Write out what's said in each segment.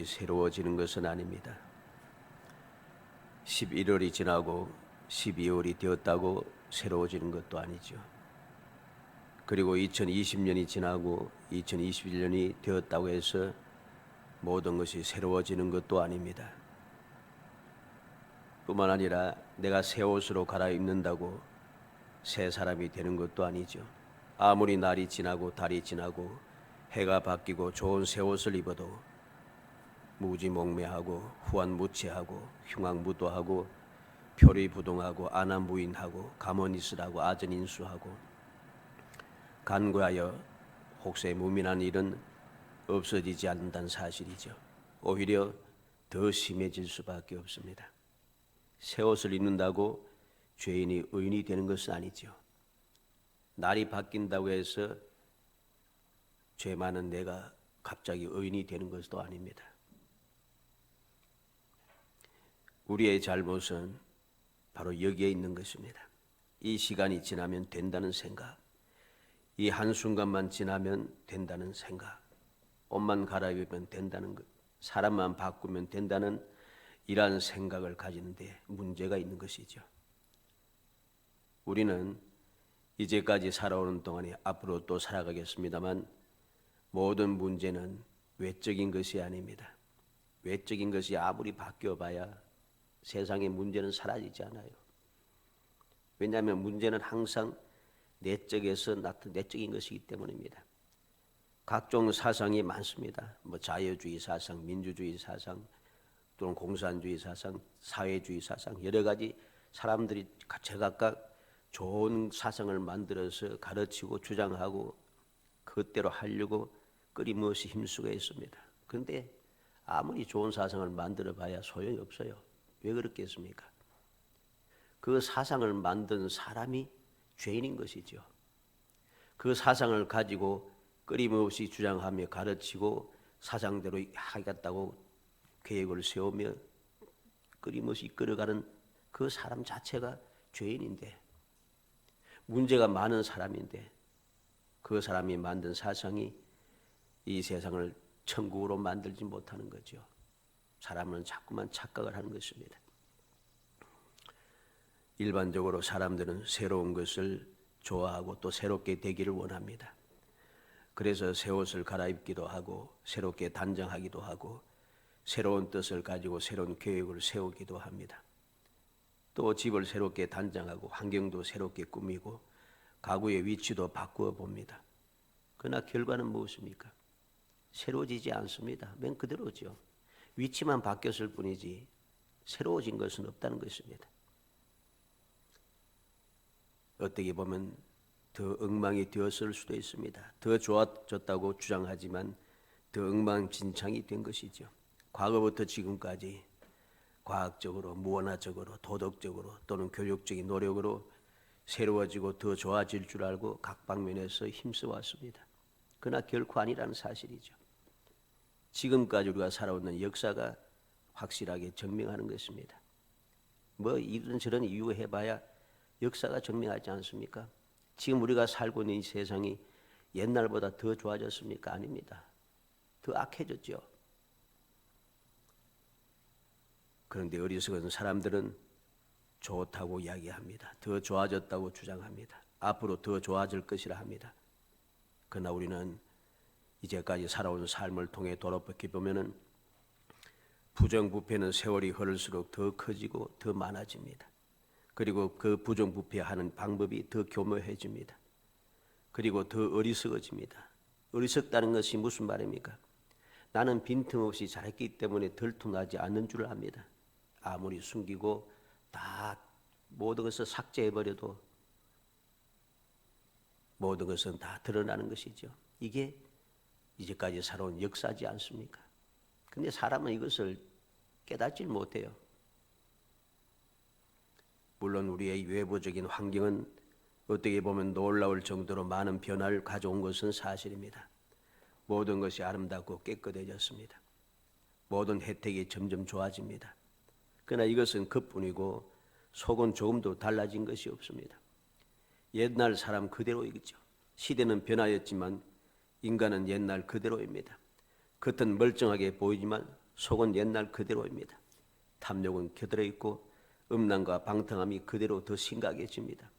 새로워지는 것은 아닙니다. 11월이 지나고 12월이 되었다고 새로워지는 것도 아니죠. 그리고 2020년이 지나고 2021년이 되었다고 해서 모든 것이 새로워지는 것도 아닙니다. 뿐만 아니라 내가 새 옷으로 갈아입는다고 새 사람이 되는 것도 아니죠. 아무리 날이 지나고 달이 지나고 해가 바뀌고 좋은 새 옷을 입어도 무지몽매하고 후한무치하고 흉악무도하고 표리부동하고 안하무인하고 가문이슬하고 아전인수하고 간과하여 혹세 무민한 일은 없어지지 않는다는 사실이죠. 오히려 더 심해질 수밖에 없습니다. 새 옷을 입는다고 죄인이 의인이 되는 것은 아니죠. 날이 바뀐다고 해서 죄 많은 내가 갑자기 의인이 되는 것도 아닙니다. 우리의 잘못은 바로 여기에 있는 것입니다. 이 시간이 지나면 된다는 생각, 이 한순간만 지나면 된다는 생각, 옷만 갈아입으면 된다는 것, 사람만 바꾸면 된다는 이러한 생각을 가지는데 문제가 있는 것이죠. 우리는 이제까지 살아오는 동안에 앞으로 또 살아가겠습니다만 모든 문제는 외적인 것이 아닙니다. 외적인 것이 아무리 바뀌어봐야 세상의 문제는 사라지지 않아요. 왜냐하면 문제는 항상 내적에서 나타난 내적인 것이기 때문입니다. 각종 사상이 많습니다. 자유주의 사상, 민주주의 사상, 또는 공산주의 사상, 사회주의 사상, 여러 가지 사람들이 제각각 좋은 사상을 만들어서 가르치고 주장하고 그것대로 하려고 끊임없이 힘쓰고 있습니다. 그런데 아무리 좋은 사상을 만들어 봐야 소용이 없어요. 왜 그렇겠습니까? 그 사상을 만든 사람이 죄인인 것이죠. 그 사상을 가지고 끊임없이 주장하며 가르치고 사상대로 하겠다고 계획을 세우며 끊임없이 이끌어가는 그 사람 자체가 죄인인데, 문제가 많은 사람인데 그 사람이 만든 사상이 이 세상을 천국으로 만들지 못하는 거죠. 사람은 자꾸만 착각을 하는 것입니다. 일반적으로 사람들은 새로운 것을 좋아하고 또 새롭게 되기를 원합니다. 그래서 새 옷을 갈아입기도 하고 새롭게 단장하기도 하고 새로운 뜻을 가지고 새로운 계획을 세우기도 합니다. 또 집을 새롭게 단장하고 환경도 새롭게 꾸미고 가구의 위치도 바꾸어 봅니다. 그러나 결과는 무엇입니까? 새로워지지 않습니다. 맨 그대로죠. 위치만 바뀌었을 뿐이지 새로워진 것은 없다는 것입니다. 어떻게 보면 더 엉망이 되었을 수도 있습니다. 더 좋아졌다고 주장하지만 더 엉망진창이 된 것이죠. 과거부터 지금까지 과학적으로, 무언화적으로, 도덕적으로 또는 교육적인 노력으로 새로워지고 더 좋아질 줄 알고 각 방면에서 힘써 왔습니다. 그러나 결코 아니라는 사실이죠. 지금까지 우리가 살아오는 역사가 확실하게 증명하는 것입니다. 이런저런 이유 해봐야 역사가 증명하지 않습니까? 지금 우리가 살고 있는 이 세상이 옛날보다 더 좋아졌습니까? 아닙니다. 더 악해졌죠. 그런데 어리석은 사람들은 좋다고 이야기합니다. 더 좋아졌다고 주장합니다. 앞으로 더 좋아질 것이라 합니다. 그러나 우리는 이제까지 살아온 삶을 통해 돌아보게 보면은 부정부패는 세월이 흐를수록 더 커지고 더 많아집니다. 그리고 그 부정부패하는 방법이 더 교묘해집니다. 그리고 더 어리석어집니다. 어리석다는 것이 무슨 말입니까? 나는 빈틈없이 잘했기 때문에 들통나지 않는 줄 압니다. 아무리 숨기고 다 모든 것을 삭제해버려도 모든 것은 다 드러나는 것이죠. 이게 이제까지 살아온 역사지 않습니까? 근데 사람은 이것을 깨닫질 못해요. 물론 우리의 외부적인 환경은 어떻게 보면 놀라울 정도로 많은 변화를 가져온 것은 사실입니다. 모든 것이 아름답고 깨끗해졌습니다. 모든 혜택이 점점 좋아집니다. 그러나 이것은 그뿐이고 속은 조금도 달라진 것이 없습니다. 옛날 사람 그대로이죠. 시대는 변하였지만 인간은 옛날 그대로입니다. 겉은 멀쩡하게 보이지만 속은 옛날 그대로입니다. 탐욕은 켜들어 있고 음란과 방탕함이 그대로 더 심각해집니다.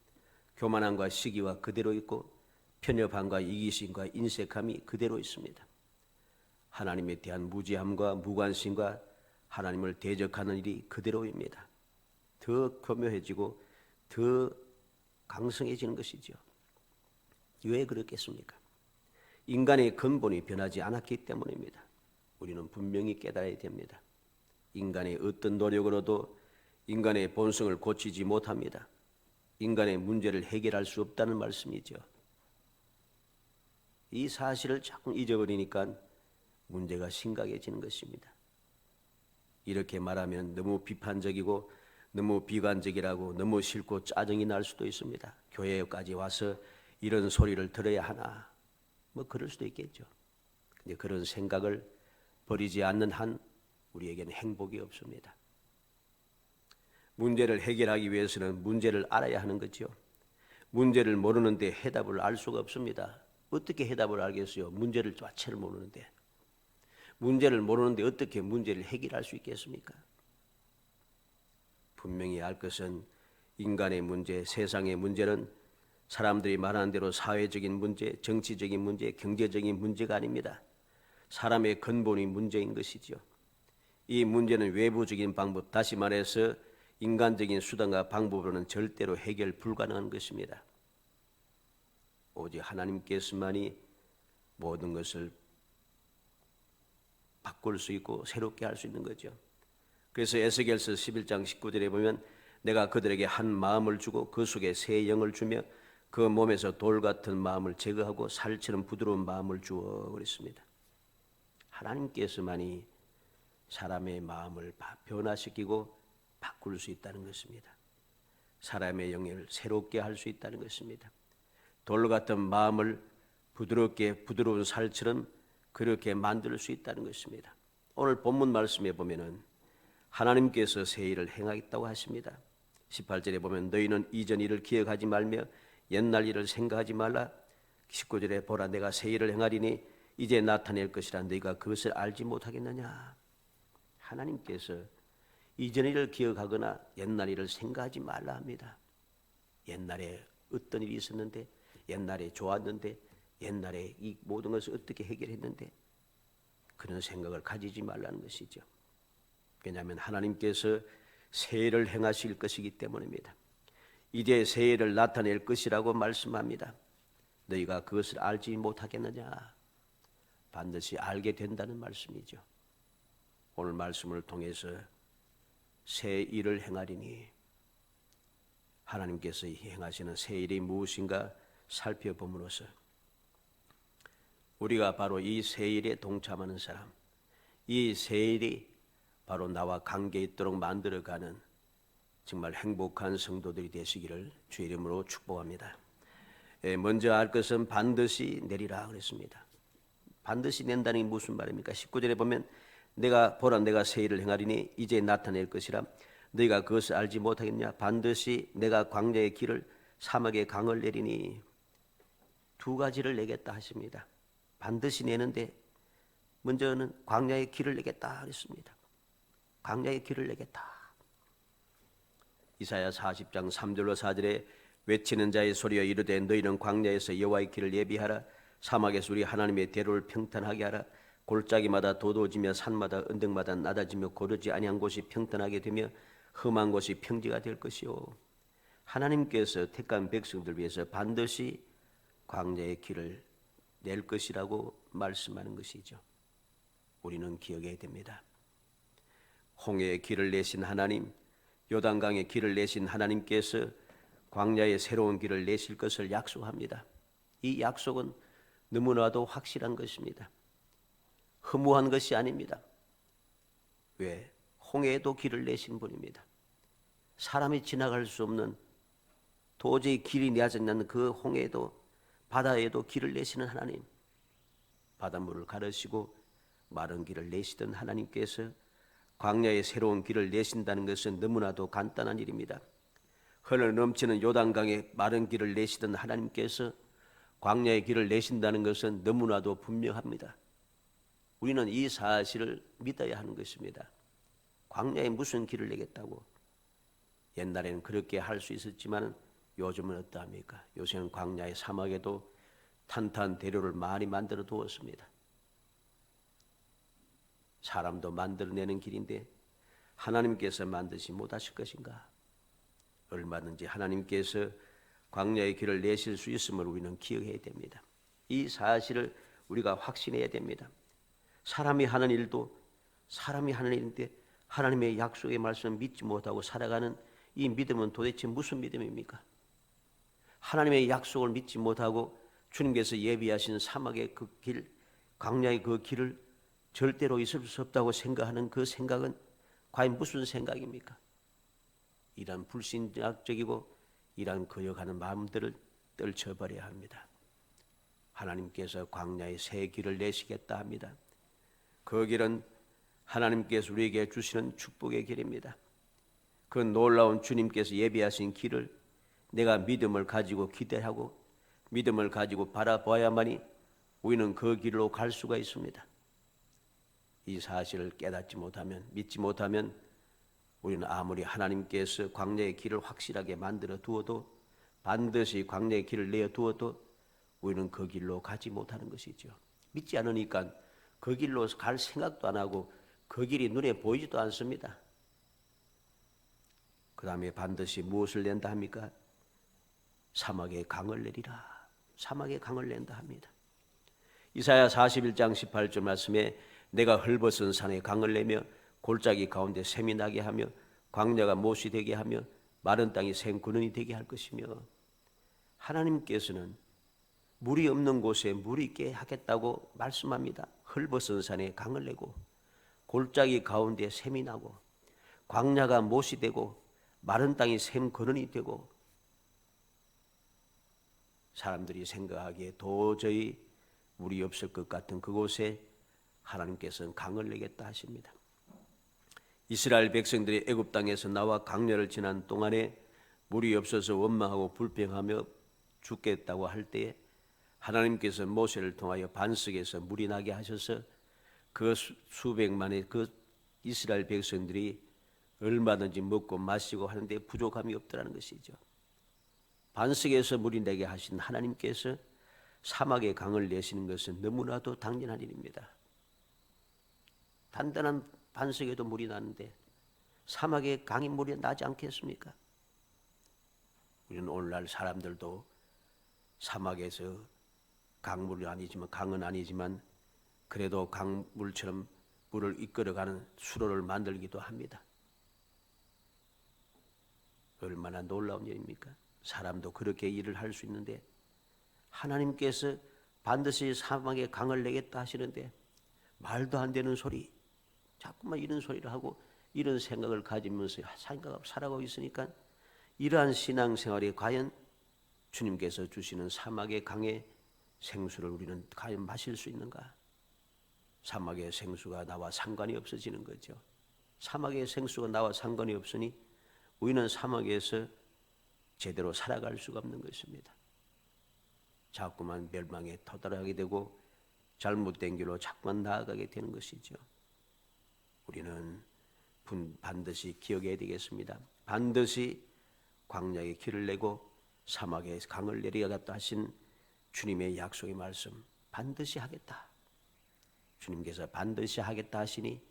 교만함과 시기와 그대로 있고 편협함과 이기심과 인색함이 그대로 있습니다. 하나님에 대한 무지함과 무관심과 하나님을 대적하는 일이 그대로입니다. 더 교묘해지고 더 강성해지는 것이죠. 왜 그렇겠습니까? 인간의 근본이 변하지 않았기 때문입니다. 우리는 분명히 깨달아야 됩니다. 인간의 어떤 노력으로도 인간의 본성을 고치지 못합니다. 인간의 문제를 해결할 수 없다는 말씀이죠. 이 사실을 자꾸 잊어버리니까 문제가 심각해지는 것입니다. 이렇게 말하면 너무 비판적이고 너무 비관적이라고 너무 싫고 짜증이 날 수도 있습니다. 교회까지 와서 이런 소리를 들어야 하나, 뭐 그럴 수도 있겠죠. 근데 그런 생각을 버리지 않는 한 우리에게는 행복이 없습니다. 문제를 해결하기 위해서는 문제를 알아야 하는 거죠. 문제를 모르는데 해답을 알 수가 없습니다. 어떻게 해답을 알겠어요? 문제를 자체를 모르는데. 문제를 모르는데 어떻게 문제를 해결할 수 있겠습니까? 분명히 알 것은 인간의 문제, 세상의 문제는 사람들이 말하는 대로 사회적인 문제, 정치적인 문제, 경제적인 문제가 아닙니다. 사람의 근본이 문제인 것이죠. 이 문제는 외부적인 방법, 다시 말해서 인간적인 수단과 방법으로는 절대로 해결 불가능한 것입니다. 오직 하나님께서만이 모든 것을 바꿀 수 있고 새롭게 할 수 있는 거죠. 그래서 에스겔서 11장 19절에 보면 내가 그들에게 한 마음을 주고 그 속에 새 영을 주며 그 몸에서 돌 같은 마음을 제거하고 살처럼 부드러운 마음을 주어 그랬습니다. 하나님께서만이 사람의 마음을 변화시키고 바꿀 수 있다는 것입니다. 사람의 영을 새롭게 할 수 있다는 것입니다. 돌 같은 마음을 부드럽게 부드러운 살처럼 그렇게 만들 수 있다는 것입니다. 오늘 본문 말씀에 보면은 하나님께서 새 일을 행하겠다고 하십니다. 18절에 보면 너희는 이전 일을 기억하지 말며 옛날 일을 생각하지 말라. 19절에 보라 내가 새 일을 행하리니 이제 나타낼 것이라 너희가 그것을 알지 못하겠느냐. 하나님께서 이전 일을 기억하거나 옛날 일을 생각하지 말라 합니다. 옛날에 어떤 일이 있었는데, 옛날에 좋았는데, 옛날에 이 모든 것을 어떻게 해결했는데 그런 생각을 가지지 말라는 것이죠. 왜냐하면 하나님께서 새 일을 행하실 것이기 때문입니다. 이제 새 일을 나타낼 것이라고 말씀합니다. 너희가 그것을 알지 못하겠느냐. 반드시 알게 된다는 말씀이죠. 오늘 말씀을 통해서 새 일을 행하리니 하나님께서 행하시는 새 일이 무엇인가 살펴봄으로써 우리가 바로 이 새 일에 동참하는 사람, 이 새 일이 바로 나와 관계 있도록 만들어가는 정말 행복한 성도들이 되시기를 주의 이름으로 축복합니다. 먼저 알 것은 반드시 내리라 그랬습니다. 반드시 낸다는 게 무슨 말입니까? 19절에 보면 내가 보라 내가 새 일을 행하리니 이제 나타낼 것이라 너희가 그것을 알지 못하겠냐. 반드시 내가 광야의 길을 사막의 강을 내리니 두 가지를 내겠다 하십니다. 반드시 내는데 먼저는 광야의 길을 내겠다 그랬습니다. 광야의 길을 내겠다. 이사야 40장 3절로 4절에 외치는 자의 소리여 이르되 너희는 광야에서 여호와의 길을 예비하라. 사막에서 우리 하나님의 대로를 평탄하게 하라. 골짜기마다 도도지며 산마다 언덕마다 낮아지며 고르지 아니한 곳이 평탄하게 되며 험한 곳이 평지가 될 것이요. 하나님께서 택한 백성들 위해서 반드시 광야의 길을 낼 것이라고 말씀하는 것이죠. 우리는 기억해야 됩니다. 홍해의 길을 내신 하나님, 요단강의 길을 내신 하나님께서 광야의 새로운 길을 내실 것을 약속합니다. 이 약속은 너무나도 확실한 것입니다. 허무한 것이 아닙니다. 왜? 홍해에도 길을 내신 분입니다. 사람이 지나갈 수 없는 도저히 길이 내지 않는 그 홍해에도 바다에도 길을 내시는 하나님, 바닷물을 가르시고 마른 길을 내시던 하나님께서 광야의 새로운 길을 내신다는 것은 너무나도 간단한 일입니다. 흘러 넘치는 요단강의 마른 길을 내시던 하나님께서 광야의 길을 내신다는 것은 너무나도 분명합니다. 우리는 이 사실을 믿어야 하는 것입니다. 광야에 무슨 길을 내겠다고? 옛날에는 그렇게 할 수 있었지만 요즘은 어떠합니까? 요새는 광야의 사막에도 탄탄대로를 많이 만들어 두었습니다. 사람도 만들어내는 길인데 하나님께서 만드시 못하실 것인가? 얼마든지 하나님께서 광야의 길을 내실 수 있음을 우리는 기억해야 됩니다. 이 사실을 우리가 확신해야 됩니다. 사람이 하는 일도 사람이 하는 일인데 하나님의 약속의 말씀을 믿지 못하고 살아가는 이 믿음은 도대체 무슨 믿음입니까? 하나님의 약속을 믿지 못하고 주님께서 예비하신 사막의 그 길, 광야의 그 길을 절대로 있을 수 없다고 생각하는 그 생각은 과연 무슨 생각입니까? 이런 불신학적이고 이런 거역하는 마음들을 떨쳐버려야 합니다. 하나님께서 광야에 새 길을 내시겠다 합니다. 그 길은 하나님께서 우리에게 주시는 축복의 길입니다. 그 놀라운 주님께서 예비하신 길을 내가 믿음을 가지고 기대하고 믿음을 가지고 바라봐야만이 우리는 그 길로 갈 수가 있습니다. 이 사실을 깨닫지 못하면, 믿지 못하면 우리는 아무리 하나님께서 광야의 길을 확실하게 만들어 두어도, 반드시 광야의 길을 내어 두어도 우리는 그 길로 가지 못하는 것이죠. 믿지 않으니까 그 길로 갈 생각도 안 하고 그 길이 눈에 보이지도 않습니다. 그 다음에 반드시 무엇을 낸다 합니까? 사막에 강을 내리라. 사막에 강을 낸다 합니다. 이사야 41장 18절 말씀에 내가 헐벗은 산에 강을 내며 골짜기 가운데 샘이 나게 하며 광야가 못이 되게 하며 마른 땅이 샘 근원이 되게 할 것이며, 하나님께서는 물이 없는 곳에 물이 있게 하겠다고 말씀합니다. 헐벗은 산에 강을 내고 골짜기 가운데 샘이 나고 광야가 못이 되고 마른 땅이 샘 근원이 되고, 사람들이 생각하기에 도저히 물이 없을 것 같은 그곳에 하나님께서는 강을 내겠다 하십니다. 이스라엘 백성들이 애굽 땅에서 나와 광야를 지난 동안에 물이 없어서 원망하고 불평하며 죽겠다고 할 때에 하나님께서 모세를 통하여 반석에서 물이 나게 하셔서 그 수백만의 그 이스라엘 백성들이 얼마든지 먹고 마시고 하는데 부족함이 없더라는 것이죠. 반석에서 물이 나게 하신 하나님께서 사막에 강을 내시는 것은 너무나도 당연한 일입니다. 단단한 반석에도 물이 나는데 사막에 강이 물이 나지 않겠습니까? 우리는 오늘날 사람들도 사막에서 강물이 아니지만, 강은 아니지만 그래도 강물처럼 물을 이끌어가는 수로를 만들기도 합니다. 얼마나 놀라운 일입니까? 사람도 그렇게 일을 할 수 있는데 하나님께서 반드시 사막에 강을 내겠다 하시는데 말도 안 되는 소리, 자꾸만 이런 소리를 하고 이런 생각을 가지면서 살아가고 있으니까 이러한 신앙생활이 과연 주님께서 주시는 사막의 강의 생수를 우리는 과연 마실 수 있는가? 사막의 생수가 나와 상관이 없어지는 거죠. 사막의 생수가 나와 상관이 없으니 우리는 사막에서 제대로 살아갈 수가 없는 것입니다. 자꾸만 멸망에 도달하게 되고 잘못된 길로 자꾸만 나아가게 되는 것이죠. 우리는 반드시 기억해야 되겠습니다. 반드시 광야에 길을 내고 사막에 강을 내리겠다 하신 주님의 약속의 말씀 반드시 하겠다. 주님께서 반드시 하겠다 하시니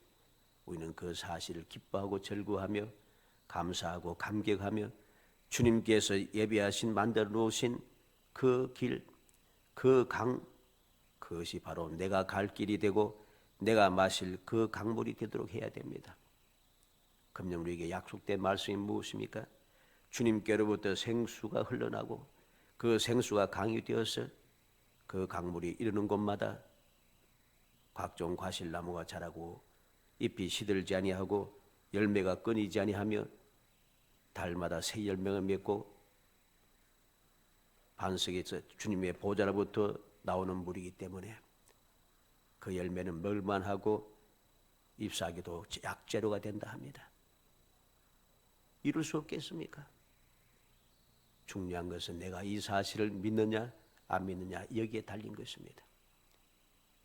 우리는 그 사실을 기뻐하고 절구하며 감사하고 감격하며 주님께서 예비하신 만들어 놓으신 그 길, 그 강, 그것이 바로 내가 갈 길이 되고 내가 마실 그 강물이 되도록 해야 됩니다. 금년 우리에게 약속된 말씀이 무엇입니까? 주님께로부터 생수가 흘러나고 그 생수가 강이 되어서 그 강물이 이르는 곳마다 각종 과실나무가 자라고 잎이 시들지 아니하고 열매가 끊이지 아니하며 달마다 새 열매가 맺고 반석에서 주님의 보좌로부터 나오는 물이기 때문에 그 열매는 먹을만하고 잎사귀도 약재료가 된다 합니다. 이룰 수 없겠습니까? 중요한 것은 내가 이 사실을 믿느냐 안 믿느냐 여기에 달린 것입니다.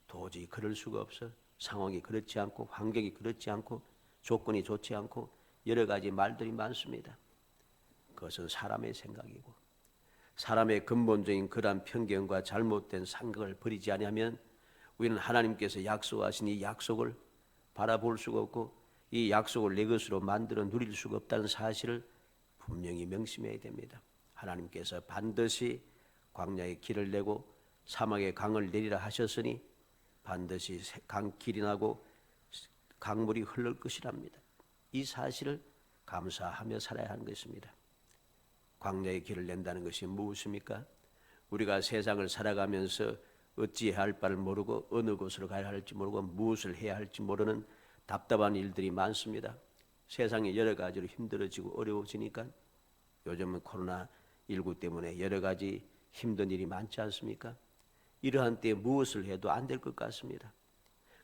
도저히 그럴 수가 없어 상황이 그렇지 않고 환경이 그렇지 않고 조건이 좋지 않고 여러 가지 말들이 많습니다. 그것은 사람의 생각이고 사람의 근본적인 그러한 편견과 잘못된 생각을 버리지 아니하면 우리는 하나님께서 약속하신 이 약속을 바라볼 수가 없고 이 약속을 내 것으로 만들어 누릴 수가 없다는 사실을 분명히 명심해야 됩니다. 하나님께서 반드시 광야에 길을 내고 사막에 강을 내리라 하셨으니 반드시 길이 나고 강물이 흐를 것이랍니다. 이 사실을 감사하며 살아야 하는 것입니다. 광야의 길을 낸다는 것이 무엇입니까? 우리가 세상을 살아가면서 어찌해야 할 바를 모르고 어느 곳으로 가야 할지 모르고 무엇을 해야 할지 모르는 답답한 일들이 많습니다. 세상이 여러 가지로 힘들어지고 어려워지니까 요즘은 코로나19 때문에 여러 가지 힘든 일이 많지 않습니까? 이러한 때에 무엇을 해도 안 될 것 같습니다.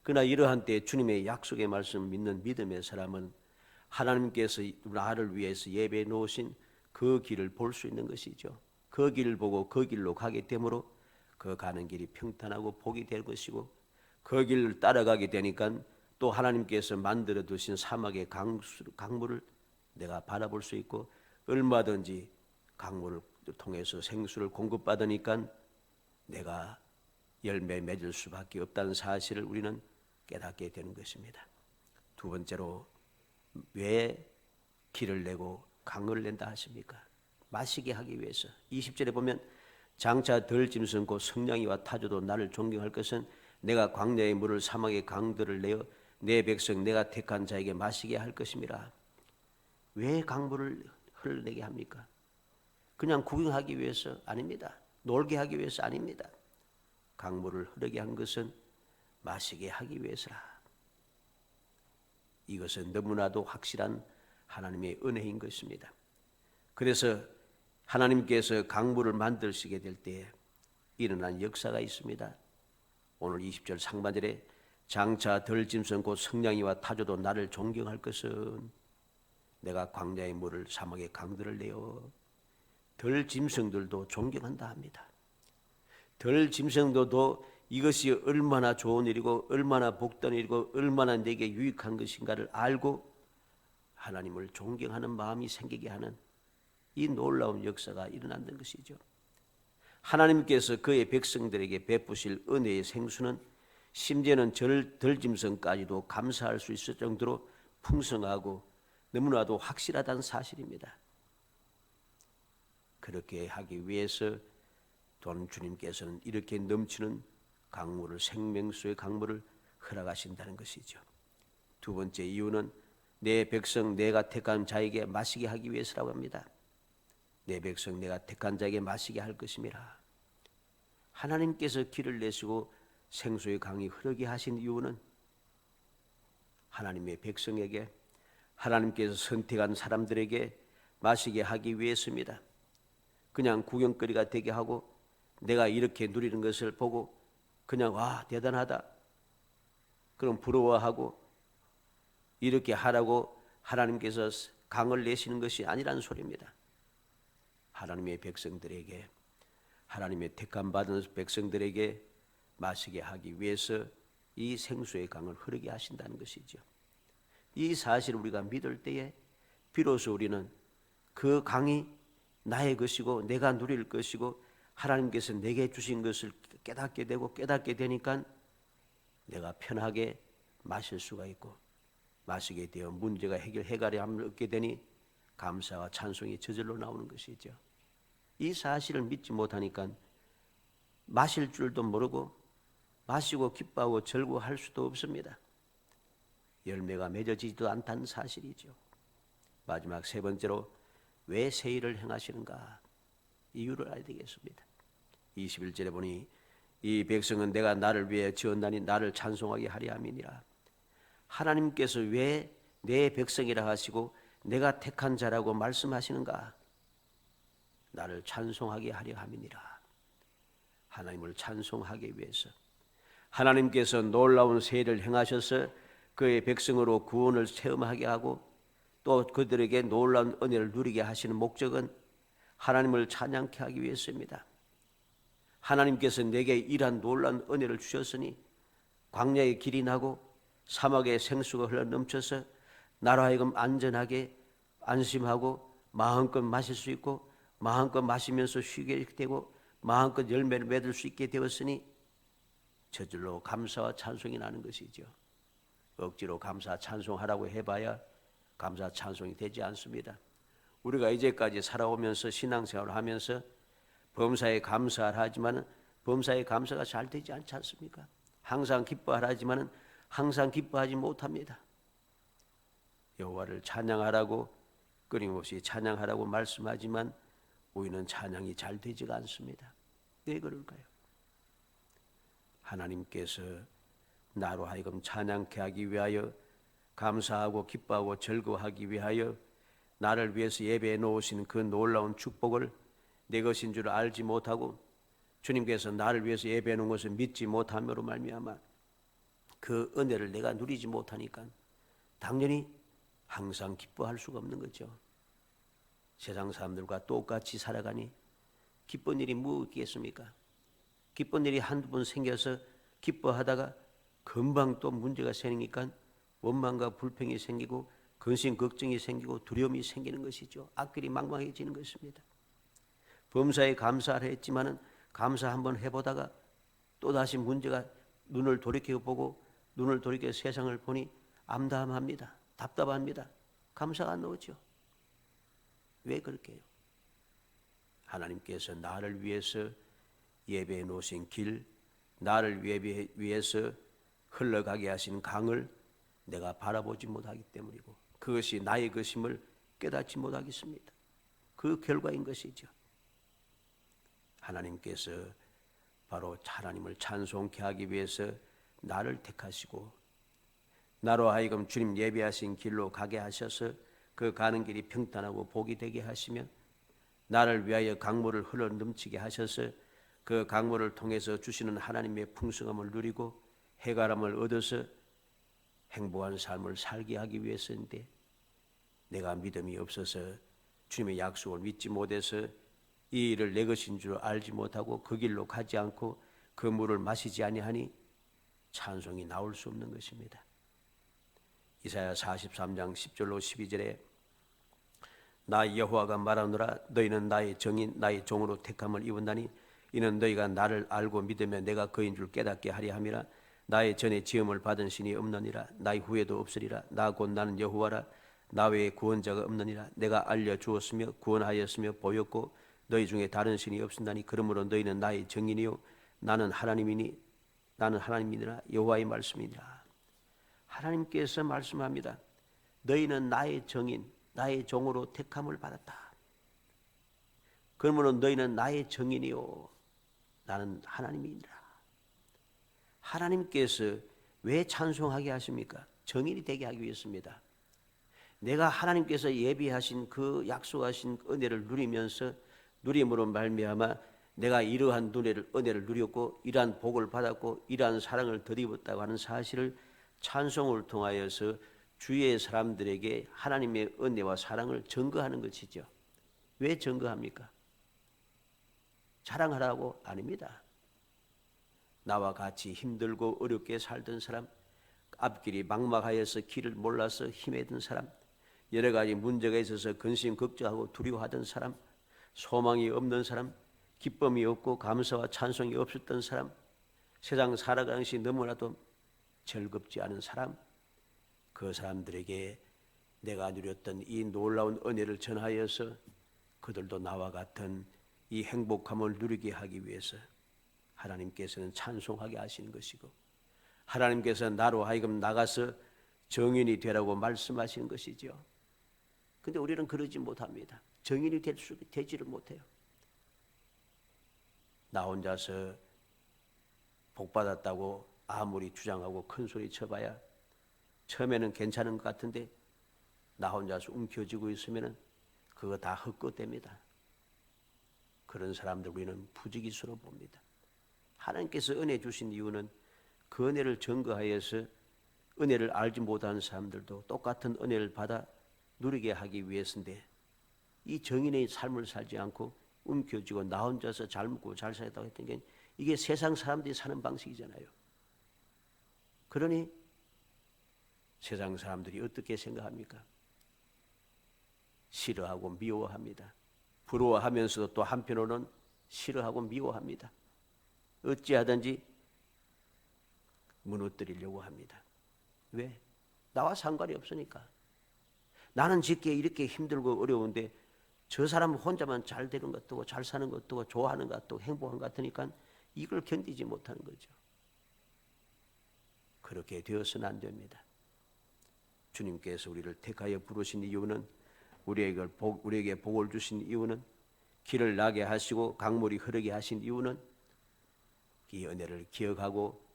그러나 이러한 때에 주님의 약속의 말씀 믿는 믿음의 사람은 하나님께서 나를 위해서 예배해 놓으신 그 길을 볼 수 있는 것이죠. 그 길을 보고 그 길로 가기 때문에 그 가는 길이 평탄하고 복이 될 것이고 그 길을 따라가게 되니까 또 하나님께서 만들어 두신 사막의 강물을 내가 바라볼 수 있고 얼마든지 강물을 통해서 생수를 공급받으니까 내가 열매 맺을 수밖에 없다는 사실을 우리는 깨닫게 되는 것입니다. 두 번째로 왜 길을 내고 강을 낸다 하십니까? 마시게 하기 위해서. 20절에 보면 장차 덜 짐승 곧 성냥이와 타조도 나를 존경할 것은 내가 광야의 물을 사막의 강들을 내어 내 백성 내가 택한 자에게 마시게 할 것임이라. 왜 강물을 흘러내게 합니까? 그냥 구경하기 위해서 아닙니다. 놀게 하기 위해서 아닙니다. 강물을 흐르게 한 것은 마시게 하기 위해서라. 이것은 너무나도 확실한 하나님의 은혜인 것입니다. 그래서 하나님께서 강물을 만드시게 될 때에 일어난 역사가 있습니다. 오늘 20절 상반절에 장차 덜 짐승 곧 성냥이와 타조도 나를 존경할 것은 내가 광야의 물을 사막의 강들을 내어 덜 짐승들도 존경한다 합니다. 덜 짐승들도 이것이 얼마나 좋은 일이고 얼마나 복된 일이고 얼마나 내게 유익한 것인가를 알고 하나님을 존경하는 마음이 생기게 하는 이 놀라운 역사가 일어난다는 것이죠. 하나님께서 그의 백성들에게 베푸실 은혜의 생수는 심지어는 덜짐승까지도 감사할 수 있을 정도로 풍성하고 너무나도 확실하다는 사실입니다. 그렇게 하기 위해서 주님께서는 이렇게 넘치는 강물을 생명수의 강물을 허락하신다는 것이죠. 두 번째 이유는 내 백성 내가 택한 자에게 마시게 하기 위해서라고 합니다. 내 백성 내가 택한 자에게 마시게 할 것임이라. 하나님께서 길을 내시고 생수의 강이 흐르게 하신 이유는 하나님의 백성에게 하나님께서 선택한 사람들에게 마시게 하기 위해서입니다. 그냥 구경거리가 되게 하고 내가 이렇게 누리는 것을 보고 그냥 와 대단하다 그럼 부러워하고 이렇게 하라고 하나님께서 강을 내시는 것이 아니라는 소리입니다. 하나님의 백성들에게 하나님의 택함 받은 백성들에게 마시게 하기 위해서 이 생수의 강을 흐르게 하신다는 것이죠. 이 사실을 우리가 믿을 때에 비로소 우리는 그 강이 나의 것이고 내가 누릴 것이고 하나님께서 내게 주신 것을 깨닫게 되고 깨닫게 되니까 내가 편하게 마실 수가 있고 마시게 되어 문제가 해결함을 얻게 되니 감사와 찬송이 저절로 나오는 것이죠. 이 사실을 믿지 못하니까 마실 줄도 모르고 마시고 기뻐하고 즐거워할 수도 없습니다. 열매가 맺어지지도 않다는 사실이죠. 마지막 세 번째로 왜 새 일을 행하시는가? 이유를 알아야 되겠습니다. 21절에 보니 이 백성은 내가 나를 위해 지었나니 나를 찬송하게 하려 함이니라. 하나님께서 왜 내 백성이라 하시고 내가 택한 자라고 말씀하시는가? 나를 찬송하게 하려 함이니라. 하나님을 찬송하기 위해서 하나님께서 놀라운 새 일을 행하셔서 그의 백성으로 구원을 체험하게 하고 또 그들에게 놀라운 은혜를 누리게 하시는 목적은 하나님을 찬양케 하기 위해서입니다. 하나님께서 내게 이러한 놀라운 은혜를 주셨으니 광야의 길이 나고 사막에 생수가 흘러 넘쳐서 나로 하여금 안전하게 안심하고 마음껏 마실 수 있고 마음껏 마시면서 쉬게 되고 마음껏 열매를 맺을 수 있게 되었으니 저절로 감사와 찬송이 나는 것이죠. 억지로 감사 찬송하라고 해봐야 감사 찬송이 되지 않습니다. 우리가 이제까지 살아오면서 신앙생활을 하면서 범사에 감사하라 하지만 범사에 감사가 잘 되지 않지 않습니까? 항상 기뻐하라 하지만 항상 기뻐하지 못합니다. 여호와를 찬양하라고 끊임없이 찬양하라고 말씀하지만 우리는 찬양이 잘 되지가 않습니다. 왜 그럴까요? 하나님께서 나로 하여금 찬양케 하기 위하여 감사하고 기뻐하고 즐거워하기 위하여 나를 위해서 예배해 놓으신 그 놀라운 축복을 내 것인 줄 알지 못하고 주님께서 나를 위해서 예배해 놓은 것을 믿지 못함으로 말미암아 그 은혜를 내가 누리지 못하니까 당연히 항상 기뻐할 수가 없는 거죠. 세상 사람들과 똑같이 살아가니 기쁜 일이 뭐 있겠습니까? 기쁜 일이 한두 번 생겨서 기뻐하다가 금방 또 문제가 생기니까 원망과 불평이 생기고 근심 걱정이 생기고 두려움이 생기는 것이죠. 앞길이 망망해지는 것입니다. 범사에 감사를 했지만은 감사 한번 해보다가 또다시 문제가 눈을 돌이켜보고 눈을 돌이켜 세상을 보니 암담합니다. 답답합니다. 감사가 안 나오죠. 왜 그렇게 해요? 하나님께서 나를 위해서 예배해 놓으신 길, 나를 위해서 흘러가게 하신 강을 내가 바라보지 못하기 때문이고 그것이 나의 것임을 깨닫지 못하겠습니다. 그 결과인 것이죠. 하나님께서 바로 하나님을 찬송케 하기 위해서 나를 택하시고 나로 하여금 주님 예배하신 길로 가게 하셔서 그 가는 길이 평탄하고 복이 되게 하시며 나를 위하여 강물을 흘러 넘치게 하셔서 그 강물을 통해서 주시는 하나님의 풍성함을 누리고 해가람을 얻어서 행복한 삶을 살게 하기 위해서인데 내가 믿음이 없어서 주님의 약속을 믿지 못해서 이 일을 내 것인 줄 알지 못하고 그 길로 가지 않고 그 물을 마시지 아니하니 찬송이 나올 수 없는 것입니다. 이사야 43장 10절로 12절에 나 여호와가 말하노라 너희는 나의 정인 나의 종으로 택함을 입었나니 이는 너희가 나를 알고 믿으며 내가 그인 줄 깨닫게 하리 함이라 나의 전에 지음을 받은 신이 없느니라 나의 후에도 없으리라 나 곧 나는 여호와라 나 외에 구원자가 없느니라 내가 알려주었으며 구원하였으며 보였고 너희 중에 다른 신이 없으나니 그러므로 너희는 나의 정인이요 나는 하나님이니라 여호와의 말씀이니라. 하나님께서 말씀합니다. 너희는 나의 정인 나의 종으로 택함을 받았다. 그러므로 너희는 나의 정인이요 나는 하나님이니라. 하나님께서 왜 찬송하게 하십니까? 정인이 되게 하기 위해서입니다. 내가 하나님께서 예비하신 그 약속하신 은혜를 누리면서 누림으로 말미암아 내가 이러한 은혜를 누렸고 이러한 복을 받았고 이러한 사랑을 덧입었다고 하는 사실을 찬송을 통하여서 주위의 사람들에게 하나님의 은혜와 사랑을 증거하는 것이죠. 왜 증거합니까? 자랑하라고? 아닙니다. 나와 같이 힘들고 어렵게 살던 사람, 앞길이 막막하여서 길을 몰라서 힘에 든 사람, 여러 가지 문제가 있어서 근심 걱정하고 두려워하던 사람, 소망이 없는 사람, 기쁨이 없고 감사와 찬송이 없었던 사람, 세상 살아가는 것이 너무나도 즐겁지 않은 사람, 그 사람들에게 내가 누렸던 이 놀라운 은혜를 전하여서 그들도 나와 같은 이 행복함을 누리게 하기 위해서 하나님께서는 찬송하게 하시는 것이고 하나님께서 나로 하여금 나가서 정인이 되라고 말씀하시는 것이죠. 근데 우리는 그러지 못합니다. 정인이 되지를 못해요. 나 혼자서 복받았다고 아무리 주장하고 큰 소리 쳐봐야 처음에는 괜찮은 것 같은데 나 혼자서 움켜쥐고 있으면 그거 다 헛것됩니다. 그런 사람들 우리는 부지기수로 봅니다. 하나님께서 은혜 주신 이유는 그 은혜를 증거하여서 은혜를 알지 못하는 사람들도 똑같은 은혜를 받아 누리게 하기 위해서인데 이 정인의 삶을 살지 않고 움켜쥐고 나 혼자서 잘 먹고 잘 살았다고 했던 게 이게 세상 사람들이 사는 방식이잖아요. 그러니 세상 사람들이 어떻게 생각합니까? 싫어하고 미워합니다. 부러워하면서도 또 한편으로는 싫어하고 미워합니다. 어찌하든지 무너뜨리려고 합니다. 왜? 나와 상관이 없으니까. 나는 짓기에 이렇게 힘들고 어려운데 저 사람 혼자만 잘 되는 것 같고 잘 사는 것 같고 좋아하는 것 같고 행복한 것 같으니까 이걸 견디지 못하는 거죠. 그렇게 되어서는 안 됩니다. 주님께서 우리를 택하여 부르신 이유는 우리에게 복을 주신 이유는 길을 나게 하시고 강물이 흐르게 하신 이유는 이 은혜를 기억하고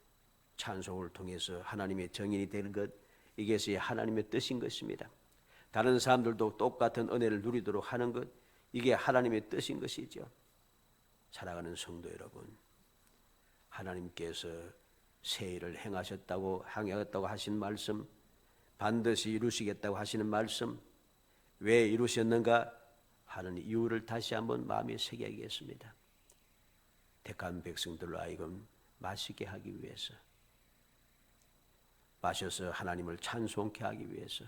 찬송을 통해서 하나님의 정인이 되는 것, 이것이 하나님의 뜻인 것입니다. 다른 사람들도 똑같은 은혜를 누리도록 하는 것, 이게 하나님의 뜻인 것이죠. 사랑하는 성도 여러분, 하나님께서 새 일을 행하셨다고 하신 말씀, 반드시 이루시겠다고 하시는 말씀, 왜 이루셨는가 하는 이유를 다시 한번 마음에 새겨야겠습니다. 택한 백성들로 하여금 마시게 하기 위해서, 마셔서 하나님을 찬송케 하기 위해서,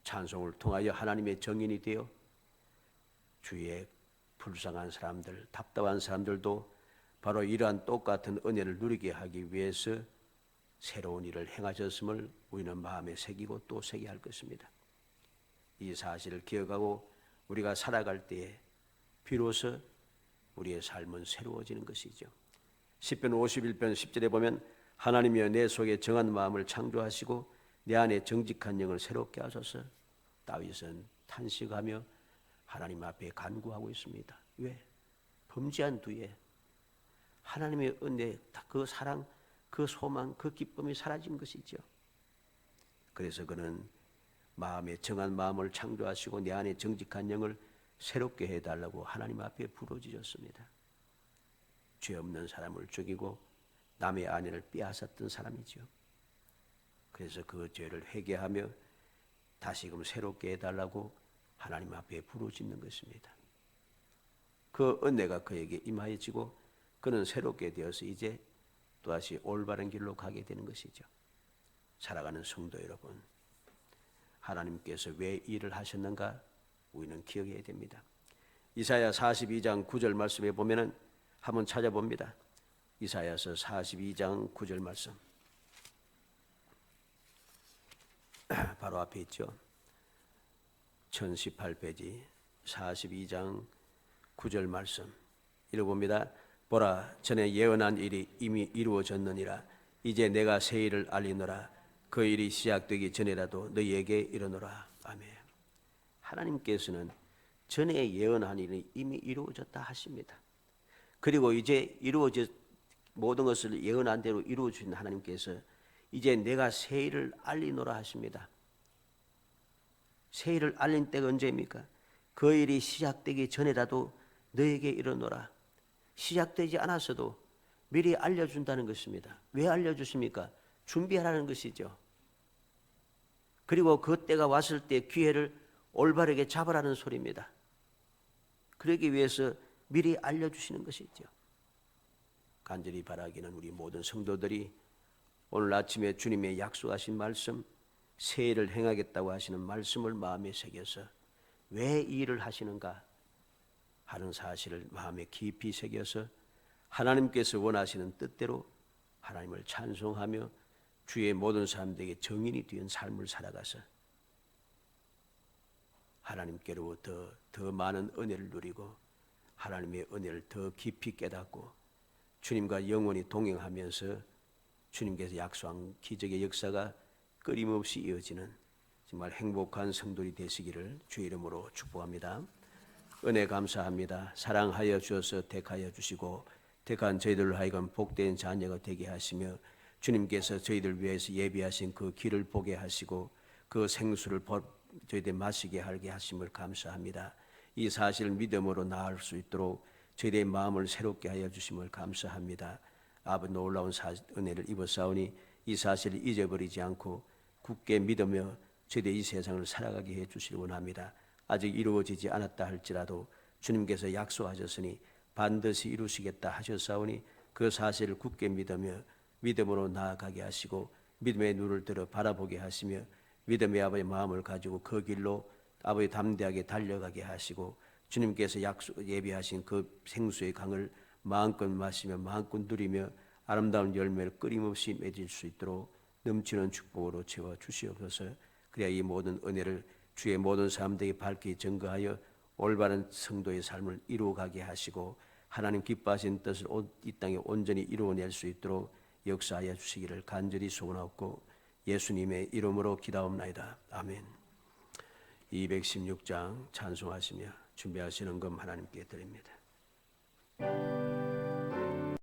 찬송을 통하여 하나님의 정인이 되어 주위에 불쌍한 사람들, 답답한 사람들도 바로 이러한 똑같은 은혜를 누리게 하기 위해서 새로운 일을 행하셨음을 우리는 마음에 새기고 또 새겨야 할 것입니다. 이 사실을 기억하고 우리가 살아갈 때에 비로소 우리의 삶은 새로워지는 것이죠. 시편 51편 10절에 보면 하나님이여 내 속에 정한 마음을 창조하시고 내 안에 정직한 영을 새롭게 하소서. 다윗은 탄식하며 하나님 앞에 간구하고 있습니다. 왜? 범죄한 뒤에 하나님의 은혜, 그 사랑, 그 소망, 그 기쁨이 사라진 것이죠. 그래서 그는 마음에 정한 마음을 창조하시고 내 안에 정직한 영을 새롭게 해달라고 하나님 앞에 부르짖었습니다. 죄 없는 사람을 죽이고 남의 아내를 빼앗았던 사람이죠. 그래서 그 죄를 회개하며 다시금 새롭게 해달라고 하나님 앞에 부르짖는 것입니다. 그 은혜가 그에게 임하여지고 그는 새롭게 되어서 이제 또다시 올바른 길로 가게 되는 것이죠. 살아가는 성도 여러분, 하나님께서 왜 일을 하셨는가 우리는 기억해야 됩니다. 이사야 42장 9절 말씀에 보면은 한번 찾아봅니다. 이사야서 42장 9절 말씀 바로 앞에 있죠. 1018페이지 42장 9절 말씀 읽어봅니다. 보라, 전에 예언한 일이 이미 이루어졌느니라. 이제 내가 새 일을 알리노라. 그 일이 시작되기 전에라도 너희에게 이르노라. 아멘. 하나님께서는 전에 예언한 일이 이미 이루어졌다 하십니다. 그리고 이제 모든 것을 예언한 대로 이루어주신 하나님께서 이제 내가 새 일을 알리노라 하십니다. 새 일을 알린 때가 언제입니까? 그 일이 시작되기 전에라도 너에게 이르노라. 시작되지 않았어도 미리 알려준다는 것입니다. 왜 알려주십니까? 준비하라는 것이죠. 그리고 그 때가 왔을 때 기회를 올바르게 잡으라는 소리입니다. 그러기 위해서 미리 알려주시는 것이죠. 간절히 바라기는 우리 모든 성도들이 오늘 아침에 주님의 약속하신 말씀, 새 일을 행하겠다고 하시는 말씀을 마음에 새겨서 왜 이 일을 하시는가 하는 사실을 마음에 깊이 새겨서 하나님께서 원하시는 뜻대로 하나님을 찬송하며 주의 모든 사람들에게 정인이 되는 삶을 살아가서 하나님께로부터 더 많은 은혜를 누리고 하나님의 은혜를 더 깊이 깨닫고 주님과 영원히 동행하면서 주님께서 약속한 기적의 역사가 끊임없이 이어지는 정말 행복한 성도들이 되시기를 주의 이름으로 축복합니다. 은혜 감사합니다. 사랑하여 주셔서 택하여 주시고 택한 저희들로 하여금 복된 자녀가 되게 하시며 주님께서 저희들 위해서 예비하신 그 길을 보게 하시고 그 생수를 저희들 마시게 하게 하심을 감사합니다. 이 사실을 믿음으로 나아갈 수 있도록 저희들의 마음을 새롭게 하여 주심을 감사합니다. 아버지 놀라운 은혜를 입었사오니 이 사실을 잊어버리지 않고 굳게 믿으며 저희들 이 세상을 살아가게 해 주시기 원합니다. 아직 이루어지지 않았다 할지라도 주님께서 약속하셨으니 반드시 이루시겠다 하셨사오니 그 사실을 굳게 믿으며 믿음으로 나아가게 하시고 믿음의 눈을 들어 바라보게 하시며 믿음의 아버지의 마음을 가지고 그 길로 아버지 담대하게 달려가게 하시고 주님께서 예비하신 그 생수의 강을 마음껏 마시며 마음껏 누리며 아름다운 열매를 끊임없이 맺을 수 있도록 넘치는 축복으로 채워 주시옵소서. 그래야 이 모든 은혜를 주의 모든 사람들에게 밝히 증거하여 올바른 성도의 삶을 이루어가게 하시고 하나님 기뻐하신 뜻을 이 땅에 온전히 이루어낼 수 있도록 역사하여 주시기를 간절히 소원하옵고 예수님의 이름으로 기도하옵나이다. 아멘. 216장 찬송하시며 준비하시는 금 하나님께 드립니다.